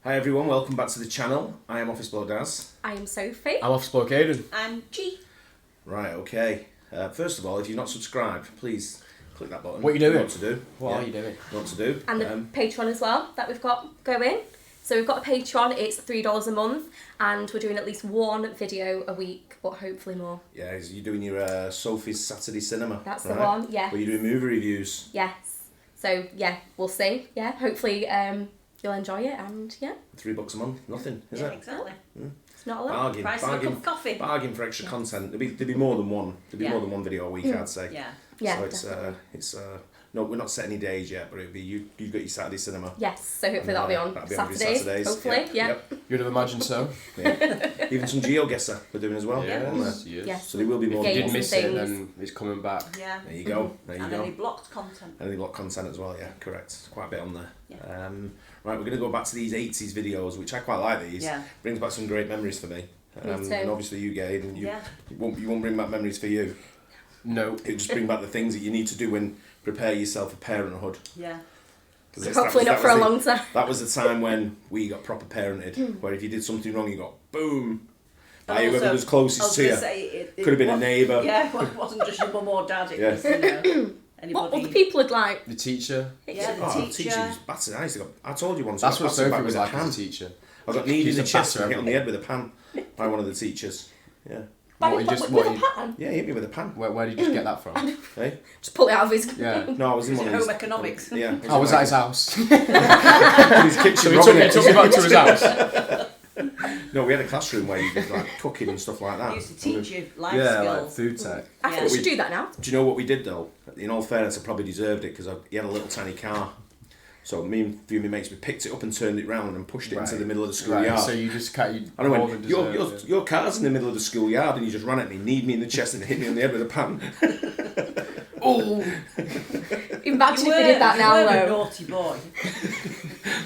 Hi everyone, welcome back to the channel. I am Office Bloke Daz. I am Sophie. I'm Office Bloke Aidan. I'm G. Right, okay. First of all, if you're not subscribed, please click that button. What are you doing? You know what to do. What are you doing? What to do. And the Patreon as well that we've got going. So we've got a Patreon, it's $3 a month, and we're doing at least one video a week, but hopefully more. Yeah, you're doing your Sophie's Saturday Cinema. That's right? the one, yeah. Where you're doing movie reviews. Yes. So yeah, we'll see. Yeah, hopefully you'll enjoy it, and yeah. $3 a month, nothing, is it? Exactly. It's not a lot. Bargain, Price of a cup of coffee. bargain for extra content. There'd be more than one. There'd be more than one video a week, I'd say. Yeah. Yeah, So it's no, we're not set any days yet, but it'll be you've got your Saturday Cinema. Yes, so hopefully that'll be on every Saturdays, hopefully, yeah. Yep. You'd have imagined so. Yeah. Even some GeoGuessr we're doing as well. Yeah. on there. Yes. So there will be more. Games You than did one. miss and it, things. then it's coming back. Yeah. There you go. There you And go. any blocked content. And any block content as well, yeah, correct. Quite a bit on there. Yeah. Right, we're going to go back to these 80s videos, which I quite like these. Yeah. Brings back some great memories for me. too. And obviously you, Gabe, and you, Yeah. you won't bring back memories for you. No. It'll just bring back the things that you need to do when prepare yourself for parenthood. Yeah. 'Cause Hopefully not for a long time. That was the time when we got proper parented, where if you did something wrong, you got boom. But By whoever also, was I closest was to you. gonna say, it Could have been a wasn't- neighbour. Yeah, it wasn't just your mum or dad. It Yeah. was, anybody. What other people would like? The teacher. Yeah, the Oh, teacher. was battered. I told you once. That's I what got battered Sophie back was with like a pan. as a teacher. I got kneed in She's the a chest and batter hit on the head with a pan by one of the teachers. Yeah. What, With a pan? Yeah, he hit me with a pan. Where did you get that from? Hey? Just pull it out of his... Yeah. No, I was in Was one it of his... home economics? Yeah. How was that his house? In his kitchen. So he robbing took me back to his house. No, we had a classroom where you did like cooking and stuff like that. Used to teach you life Yeah, like skills. food tech. I think Yeah. we should do that now. Do you know what we did though? In all fairness, I probably deserved it because he had a little tiny car. So me and a few of my mates, we picked it up and turned it round and pushed it into the middle of the schoolyard. Right, so you just can't. You And I more went, than your, deserved it. your car's in the middle of the schoolyard, and he just ran at me, kneed me in the chest and hit me on the head with a pan. Oh! Imagine if we did that now, you were a though. naughty boy.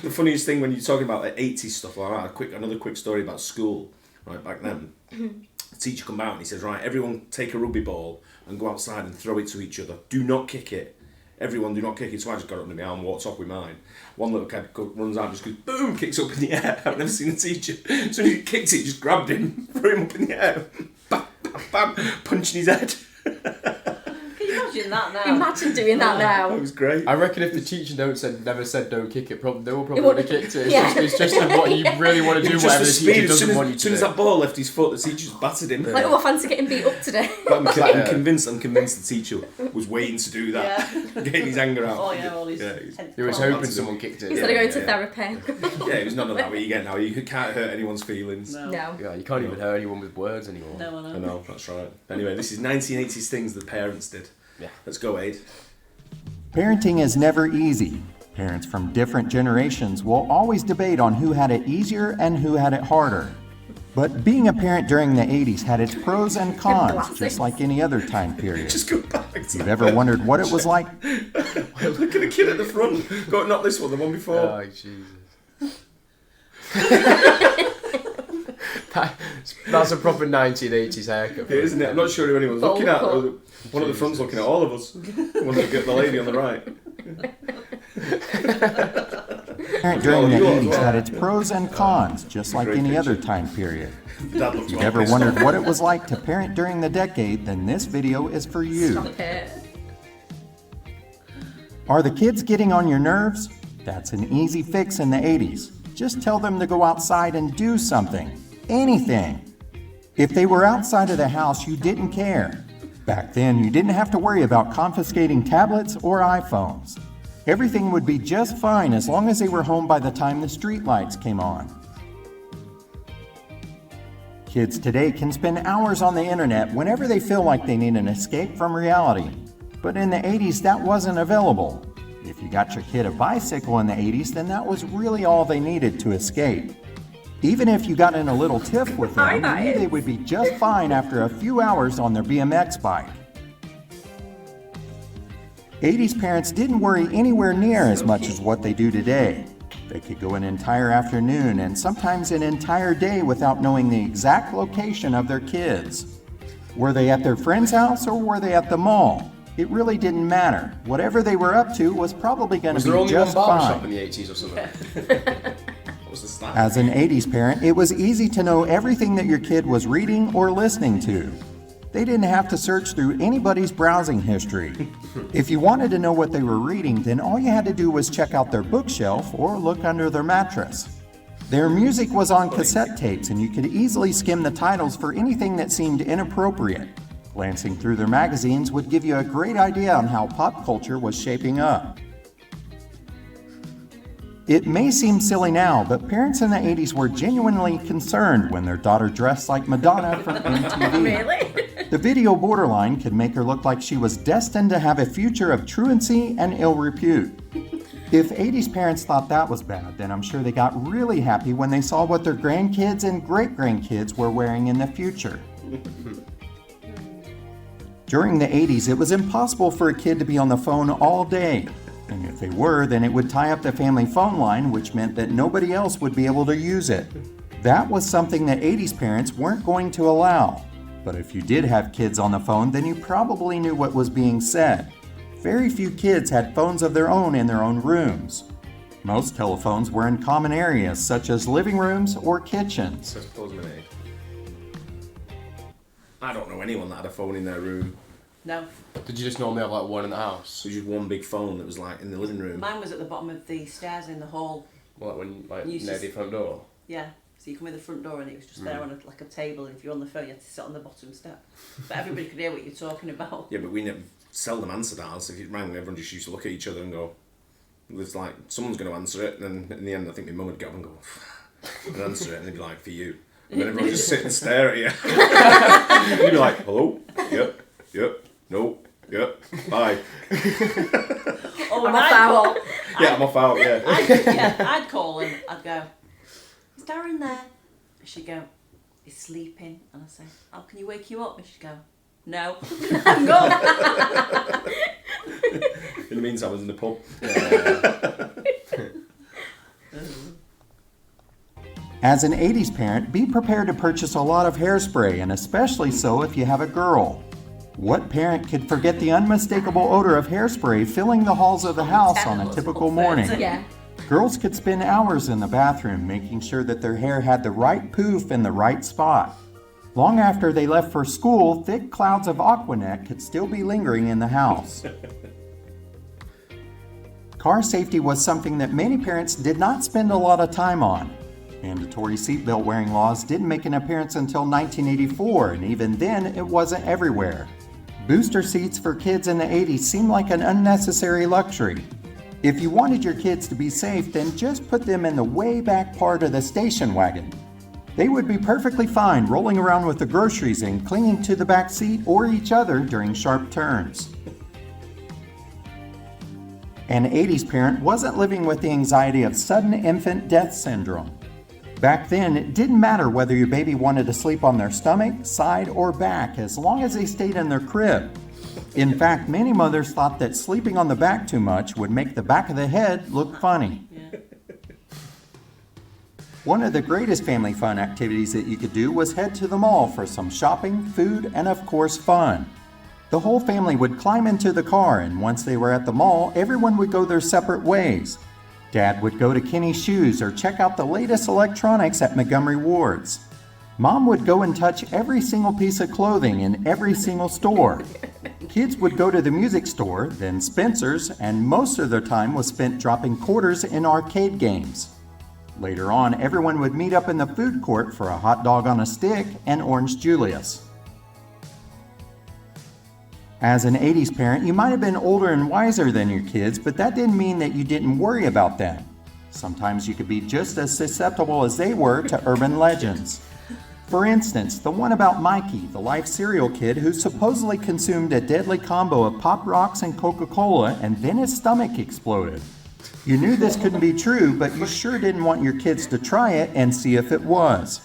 The funniest thing when you're talking about the 80s stuff like that, another quick story about school, right, back then. The teacher come out and he says, right, everyone take a rugby ball and go outside and throw it to each other. Do not kick it. Everyone do not kick it. So I just got it under my arm and walked off with mine. One little kid runs out and just goes, boom, kicks up in the air. I've never seen a teacher. So he kicked it, just grabbed him, threw him up in the air, bam, bam, bam, punching his head. Can you imagine that now? Imagine doing that now. That was great. I reckon if the teacher never said don't kick it, they will probably wouldn't- have kicked it. It's, yeah. it's just what you really want to do, Just whatever the the teacher speed, as doesn't soon want you as, to soon as do. that ball left his foot, the teacher just battered him. Like, oh, I fancy getting beat up today. But I'm convinced the teacher was waiting to do that. Yeah. Getting his anger out. Oh yeah, all these. Yeah, He was Oh, hoping that's someone kicked it. Instead of going to therapy. Yeah, it was none of that what you get now. You can't hurt anyone's feelings. No. No. Yeah, you can't even hurt anyone with words anymore. No, I know. I know, that's right. Anyway, this is 1980s things the parents did. Yeah. Let's go, Aid. Parenting is never easy. Parents from different generations will always debate on who had it easier and who had it harder. But being a parent during the 80s had its pros and cons, Classics. just like any other time period. Just go back to If you've ever wondered what it was like, Look at the kid at the front. Go, not this one, the one before. Oh, Jesus. That's a proper 1980s haircut. Yeah, isn't it? I'm not sure who anyone's Bowl looking at. cut. One at the front's looking at all of us. One at the lady on the right. parent during the Oh, you are 80s well. had its pros and cons, just like Great any other picture. time period. Dad looks If you've well ever pissed wondered off. what it was like to parent during the decade, then this video is for you. Stop it. Are the kids getting on your nerves? That's an easy fix in the 80s. Just tell them to go outside and do something. Anything. If they were outside of the house, you didn't care. Back then, you didn't have to worry about confiscating tablets or iPhones. Everything would be just fine as long as they were home by the time the streetlights came on. Kids today can spend hours on the internet whenever they feel like they need an escape from reality. But in the 80s, that wasn't available. If you got your kid a bicycle in the 80s, then that was really all they needed to escape. Even if you got in a little tiff with them, you knew they would be just fine after a few hours on their BMX bike. 80s parents didn't worry anywhere near as much as what they do today. They could go an entire afternoon and sometimes an entire day without knowing the exact location of their kids. Were they at their friend's house or were they at the mall? It really didn't matter. Whatever they were up to was probably going to Was there be only one just barber shop fine. in the 80s or something? was the start. As an 80s parent, it was easy to know everything that your kid was reading or listening to. They didn't have to search through anybody's browsing history. If you wanted to know what they were reading, then all you had to do was check out their bookshelf or look under their mattress. Their music was on cassette tapes, and you could easily skim the titles for anything that seemed inappropriate. Glancing through their magazines would give you a great idea on how pop culture was shaping up. It may seem silly now, but parents in the 80s were genuinely concerned when their daughter dressed like Madonna from MTV. Really? The video borderline could make her look like she was destined to have a future of truancy and ill repute. If 80s parents thought that was bad, then I'm sure they got really happy when they saw what their grandkids and great-grandkids were wearing in the future. During the 80s, it was impossible for a kid to be on the phone all day. And if they were, then it would tie up the family phone line, which meant that nobody else would be able to use it. That was something that 80s parents weren't going to allow. But if you did have kids on the phone, then you probably knew what was being said. Very few kids had phones of their own in their own rooms. Most telephones were in common areas, such as living rooms or kitchens. Says Postman. I don't know anyone that had a phone in their room. No. Did you just normally have like one in the house? So just one big phone that was like in the living room. Mine was at the bottom of the stairs in the hall. Well, when like You near just- the front door? Yeah. So you come in the front door and it was just there on a table, and if you're on the phone you had to sit on the bottom step. But everybody could hear what you're talking about. Yeah, but we never seldom answered ours. If it rang, everyone just used to look at each other and go, "There's like someone's going to answer it." And then in the end, I think my mum would get up and go, and answer it, and they'd be like, "For you." And then everyone would just sit and stare at you. You'd be like, "Hello? Yep. No. Yep. Bye." Oh, I'm and off I'd out. call, Yeah, I'm off out. Yeah. I'd call and I'd go, "Is Darren there?" And she'd go, "He's sleeping." And I'd say, "Oh, can you wake you up?" And she'd go, "No." I'm gone. In the meantime, I was in the pub. As an 80s parent, be prepared to purchase a lot of hairspray, and especially so if you have a girl. What parent could forget the unmistakable odor of hairspray filling the halls of the house on a typical morning? Yeah. Girls could spend hours in the bathroom making sure that their hair had the right poof in the right spot. Long after they left for school, thick clouds of Aquanet could still be lingering in the house. Car safety was something that many parents did not spend a lot of time on. Mandatory seatbelt wearing laws didn't make an appearance until 1984, and even then it wasn't everywhere. Booster seats for kids in the 80s seemed like an unnecessary luxury. If you wanted your kids to be safe, then just put them in the way back part of the station wagon. They would be perfectly fine rolling around with the groceries and clinging to the back seat or each other during sharp turns. An 80s parent wasn't living with the anxiety of sudden infant death syndrome. Back then, it didn't matter whether your baby wanted to sleep on their stomach, side, or back, as long as they stayed in their crib. In fact, many mothers thought that sleeping on the back too much would make the back of the head look funny. Yeah. One of the greatest family fun activities that you could do was head to the mall for some shopping, food, and of course fun. The whole family would climb into the car, and once they were at the mall, everyone would go their separate ways. Dad would go to Kenny's Shoes or check out the latest electronics at Montgomery Ward's. Mom would go and touch every single piece of clothing in every single store. Kids would go to the music store, then Spencer's, and most of their time was spent dropping quarters in arcade games. Later on, everyone would meet up in the food court for a hot dog on a stick and Orange Julius. As an 80s parent, you might have been older and wiser than your kids, but that didn't mean that you didn't worry about them. Sometimes you could be just as susceptible as they were to urban legends. For instance, the one about Mikey, the life serial kid who supposedly consumed a deadly combo of Pop Rocks and Coca-Cola and then his stomach exploded. You knew this couldn't be true, but you sure didn't want your kids to try it and see if it was.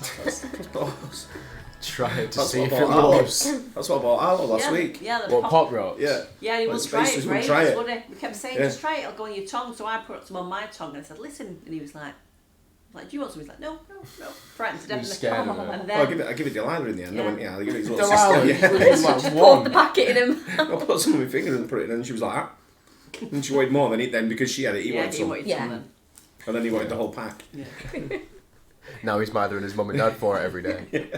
Try it to That's see what if I it bought was. That's what I bought Arlo last week. Yeah, the What, Pop Rocks? Yeah. Yeah, he Well, wouldn't I try used it to for ages, try it. would he? We kept saying, Yeah. just try it, it'll go on your tongue. So I put some on my tongue and I said, listen. And he was like, do you want some? He's like, no. Frightened to death in the scared car. of it. And Well, I then, give it Delilah in the end. Yeah. I went, yeah, I'll give it his little Delilah, sister. you Yeah. was like Just poured the one. packet in him. I put some on my finger and put it in, and she was like, ah. And she wanted more than it then because she had it. He yeah, wanted he some. wanted Yeah. some then. And then he wanted the whole pack. Yeah. Now he's mothering his mum and dad for it every day.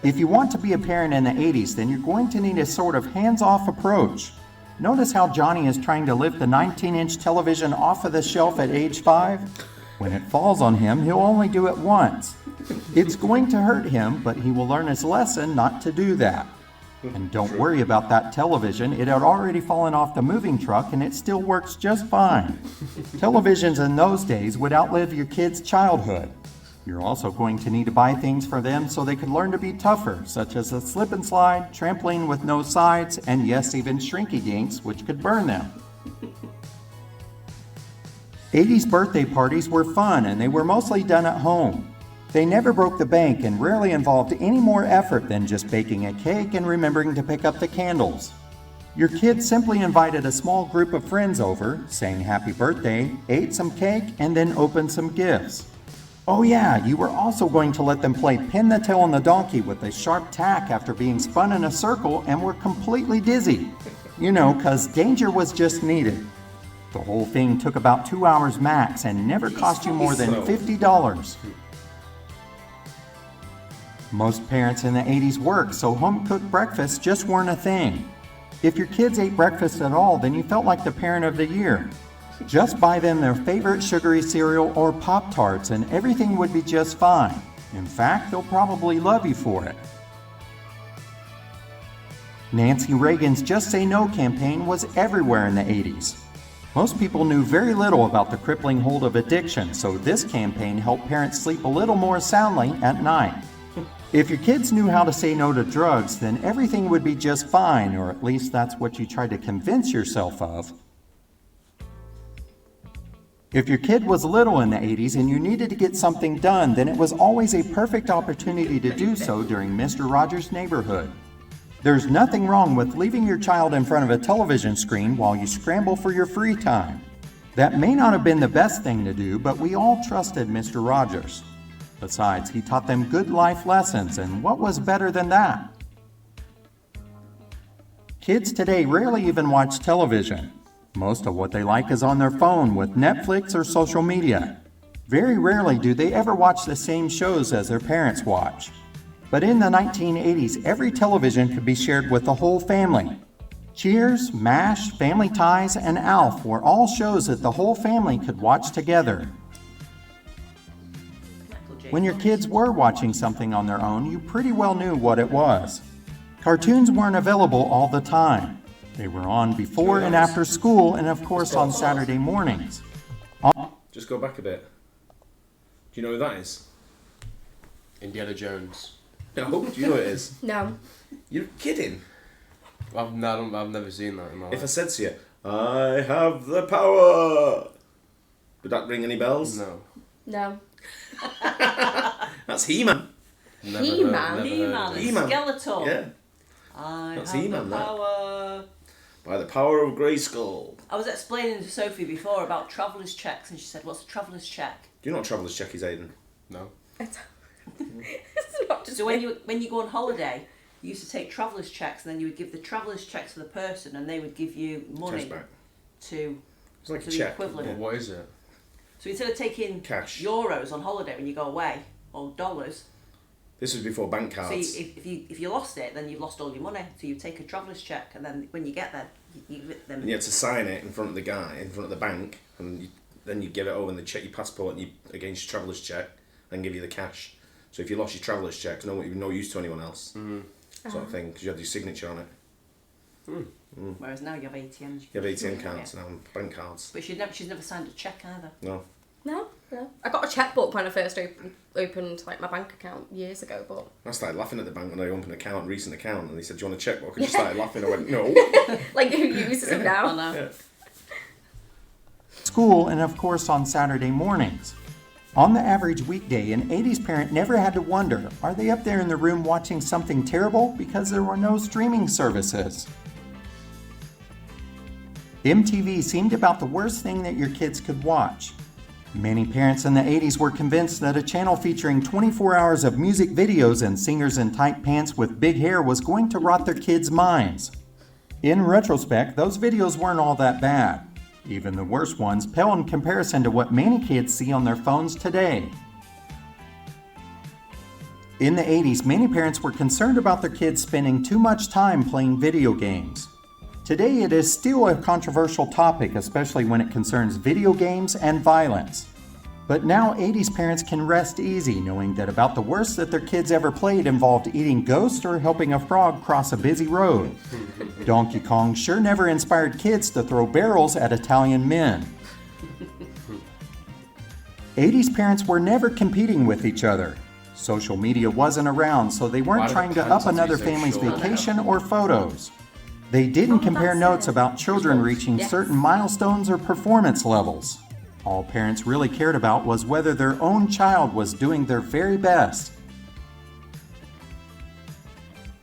If you want to be a parent in the 80s, then you're going to need a sort of hands-off approach. Notice how Johnny is trying to lift the 19-inch television off of the shelf at age 5? When it falls on him, he'll only do it once. It's going to hurt him, but he will learn his lesson not to do that. And don't worry about that television. It had already fallen off the moving truck and it still works just fine. Televisions in those days would outlive your kids' childhood. You're also going to need to buy things for them so they can learn to be tougher, such as a slip and slide, trampoline with no sides, and yes, even shrinky dinks, which could burn them. 80s birthday parties were fun and they were mostly done at home. They never broke the bank and rarely involved any more effort than just baking a cake and remembering to pick up the candles. Your kids simply invited a small group of friends over, sang happy birthday, ate some cake, and then opened some gifts. Oh yeah, you were also going to let them play pin the tail on the donkey with a sharp tack after being spun in a circle and were completely dizzy. You know, 'cause danger was just needed. The whole thing took about 2 hours max and never cost you more than $50. Most parents in the 80s worked, so home-cooked breakfasts just weren't a thing. If your kids ate breakfast at all, then you felt like the parent of the year. Just buy them their favorite sugary cereal or Pop-Tarts and everything would be just fine. In fact, they'll probably love you for it. Nancy Reagan's Just Say No campaign was everywhere in the 80s. Most people knew very little about the crippling hold of addiction, so this campaign helped parents sleep a little more soundly at night. If your kids knew how to say no to drugs, then everything would be just fine, or at least that's what you tried to convince yourself of. If your kid was little in the 80s and you needed to get something done, then it was always a perfect opportunity to do so during Mr. Rogers' Neighborhood. There's nothing wrong with leaving your child in front of a television screen while you scramble for your free time. That may not have been the best thing to do, but we all trusted Mr. Rogers. Besides, he taught them good life lessons, and what was better than that? Kids today rarely even watch television. Most of what they like is on their phone with Netflix or social media. Very rarely do they ever watch the same shows as their parents watch. But in the 1980s, every television could be shared with the whole family. Cheers, MASH, Family Ties, and ALF were all shows that the whole family could watch together. When your kids were watching something on their own, you pretty well knew what it was. Cartoons weren't available all the time. They were on before and after school, and of course on Saturday mornings. Just go back a bit. Do you know who that is? Indiana Jones. No, do you know who it is? No. You're kidding. I've never seen that in my If I life. said to you, I have the power, would that ring any bells? No. No. That's He-Man. Never He-Man? heard, never He-Man, heard. He-Man. Skeletor. Yeah. I That's have He-Man, the that. power. By the power of Grayskull. I was explaining to Sophie before about traveller's checks, and she said, "What's a traveller's check?" Do you know what traveller's check is, Aidan? No. It's not just So when you go on holiday, you used to take traveller's checks, and then you would give the traveller's checks to the person, and they would give you money Cash back. to It's like to a the check. equivalent. Well, what is it? So instead of taking Cash. euros on holiday when you go away, or dollars, This was before bank so cards. if you lost it, then you've lost all your money. So you take a traveller's check, and then when you get there, you give it them. And you had to sign it in front of the guy, in front of the bank, and then you give it over and they check your passport and you against your traveller's check and give you the cash. So if you lost your traveller's check, no use to anyone else, sort of thing, because you had your signature on it. Whereas now you have ATMs. You have ATM cards now and bank cards. But she's never signed a check either. No. No. I got a checkbook when I first opened like my bank account years ago, but I started laughing at the bank when I opened a recent account, and they said, "Do you want a checkbook?" And I started laughing. I went, "No." like who uses them I now? know. Yeah. School, and of course on Saturday mornings. On the average weekday, an 80s parent never had to wonder, are they up there in the room watching something terrible because there were no streaming services? MTV seemed about the worst thing that your kids could watch. Many parents in the 80s were convinced that a channel featuring 24 hours of music videos and singers in tight pants with big hair was going to rot their kids' minds. In retrospect, those videos weren't all that bad. Even the worst ones pale in comparison to what many kids see on their phones today. In the 80s, many parents were concerned about their kids spending too much time playing video games. Today, it is still a controversial topic, especially when it concerns video games and violence. But now 80s parents can rest easy knowing that about the worst that their kids ever played involved eating ghosts or helping a frog cross a busy road. Donkey Kong sure never inspired kids to throw barrels at Italian men. 80s parents were never competing with each other. Social media wasn't around, so they weren't trying to up another family's vacation or photos. They didn't compare notes about children reaching certain milestones or performance levels. All parents really cared about was whether their own child was doing their very best.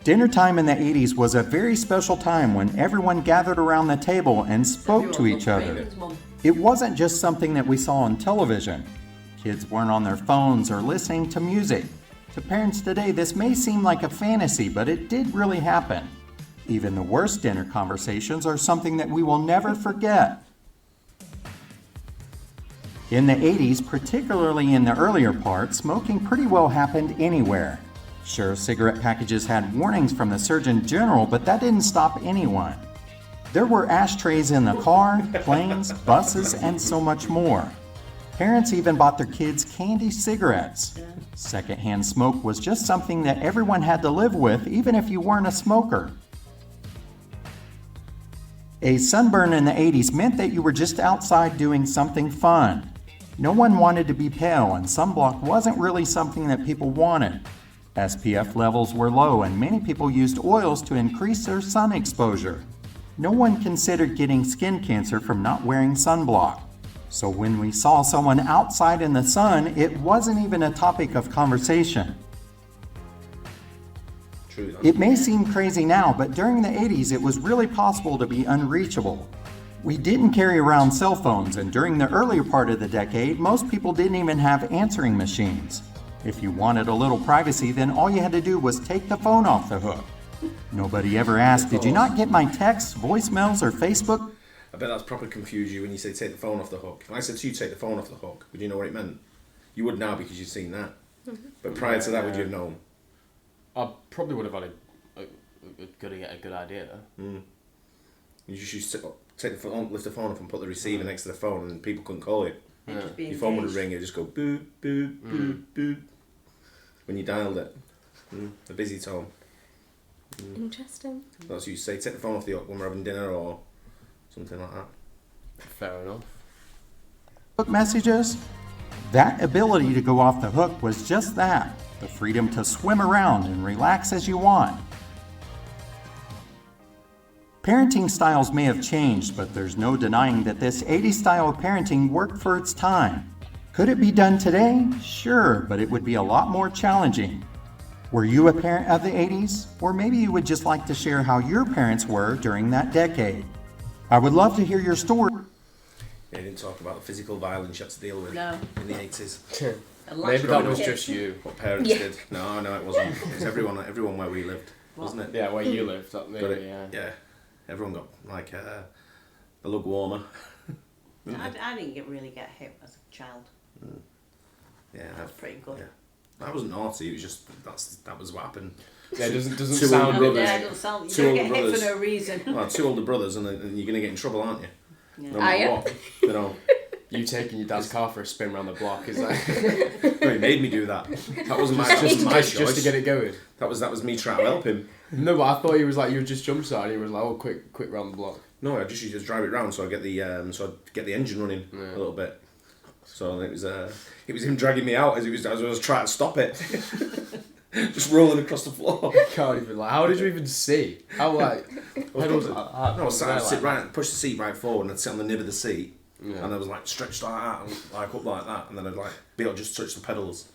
Dinner time in the 80s was a very special time when everyone gathered around the table and spoke to each other. It wasn't just something that we saw on television. Kids weren't on their phones or listening to music. To parents today, this may seem like a fantasy, but it did really happen. Even the worst dinner conversations are something that we will never forget. In the 80s, particularly in the earlier part, smoking pretty well happened anywhere. Sure, cigarette packages had warnings from the Surgeon General, but that didn't stop anyone. There were ashtrays in the car, planes, buses, and so much more. Parents even bought their kids candy cigarettes. Secondhand smoke was just something that everyone had to live with, even if you weren't a smoker. A sunburn in the 80s meant that you were just outside doing something fun. No one wanted to be pale, and sunblock wasn't really something that people wanted. SPF levels were low, and many people used oils to increase their sun exposure. No one considered getting skin cancer from not wearing sunblock. So when we saw someone outside in the sun, it wasn't even a topic of conversation. True. It may seem crazy now, but during the 80s, it was really possible to be unreachable. We didn't carry around cell phones, and during the earlier part of the decade, most people didn't even have answering machines. If you wanted a little privacy, then all you had to do was take the phone off the hook. Nobody ever asked, "Did you not get my texts, voicemails, or Facebook?" I bet that's proper confused you when you say take the phone off the hook. If I said to you take the phone off the hook, would you know what it meant? You would now because you've seen that. But prior to that, would you have known? I probably would have had a good idea. You just used to take the phone, lift the phone up and put the receiver next to the phone and people couldn't call you. Your phone would ring, it'd just go boop, boop, boop, boop. When you dialed it. A busy tone. Interesting. That's what you say, take the phone off the hook when we're having dinner or something like that. Fair enough. Facebook messages? That ability to go off the hook was just that, the freedom to swim around and relax as you want. Parenting styles may have changed, but there's no denying that this 80s style of parenting worked for its time. Could it be done today? Sure, but it would be a lot more challenging. Were you a parent of the 80s? Or maybe you would just like to share how your parents were during that decade. I would love to hear your story. Yeah, you didn't talk about the physical violence you had to deal with in the 80s. Maybe that was just you. What parents did. No, it wasn't. It was everyone where we lived, wasn't it? Yeah, where you lived. That maybe, yeah. Everyone got like a lug warmer. I didn't really get hit as a child. Yeah, That's pretty good. Yeah. I wasn't naughty. It was just that was what happened. Yeah, it doesn't Two sound older good. brothers. Yeah, it doesn't sound. Two You don't older get hit brothers. for no reason. Well, two older brothers, and you're gonna get in trouble, aren't you? Yeah. No matter what. You know. You taking your dad's car for a spin around the block, is that? No, he made me do that. That wasn't my choice. Just to get it going. That was me trying to help him. No, but I thought he was like, you were just jump starting. He was like, oh, quick round the block. No, I just used to drive it round so I get the engine running a little bit. So it was him dragging me out as I was trying to stop it. Just rolling across the floor. Can't even how did you even see? How like? I would push the seat right forward and I'd sit on the nib of the seat. Yeah. And I was like stretched like that and like up like that and then I'd like be able to just touch the pedals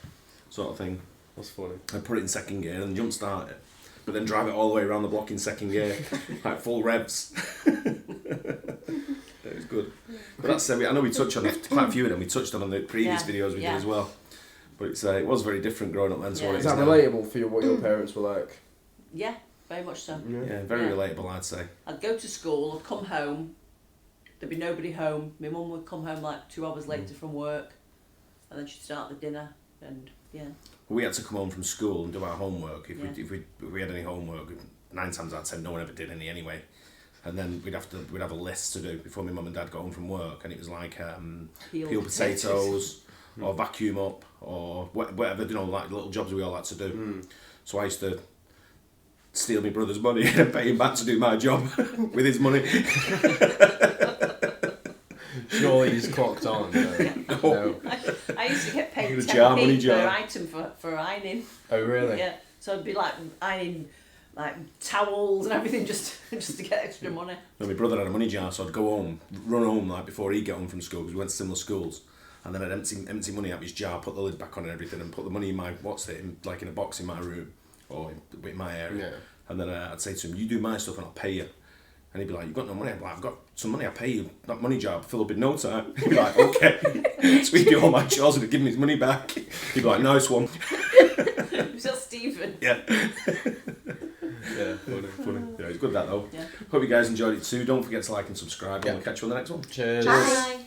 sort of thing. That's funny. I'd put it in second gear and jump start it. But then drive it all the way around the block in second gear. Like full revs. It was good. But that's I know we touched on quite a few of them we touched on the previous videos we did as well. But it was very different growing up then to what it is now. Is that relatable for you, what your parents were like? Yeah, very much so. Yeah, very relatable I'd say. I'd go to school, I'd come home, there'd be nobody home. My mum would come home like 2 hours later from work, and then she'd start the dinner, and yeah. We had to come home from school and do our homework. If Yeah. we had any homework, 9 times out of 10, no one ever did any anyway. And then we'd have a list to do before my mum and dad got home from work, and it was like peel potatoes, or vacuum up, or whatever, you know, like little jobs we all had to do. So I used to steal my brother's money and pay him back to do my job with his money. Surely he's clocked on. No. I used to get paid Money jar, 10p jar. per item for ironing. Oh really? Yeah, so I'd be like ironing like towels and everything just to get extra money. No, my brother had a money jar, so I'd go home, run home like before he'd get home from school, because we went to similar schools, and then I'd empty money out of his jar, put the lid back on and everything, and put the money in my, like in a box in my room, or in my area. Yeah. And then I'd say to him, you do my stuff and I'll pay you. And he'd be like, you've got no money? I'd be like, I've got some money, I'll pay you. That money jar will fill up in no time. He'd be like, okay. So he'd do all my chores and he'd give me his money back. He'd be like, nice one. Was that Stephen? Yeah. Yeah, funny. Yeah, it's good that though. Yeah. Hope you guys enjoyed it too. Don't forget to like and subscribe, and Yeah. we'll catch you on the next one. Cheers. Bye.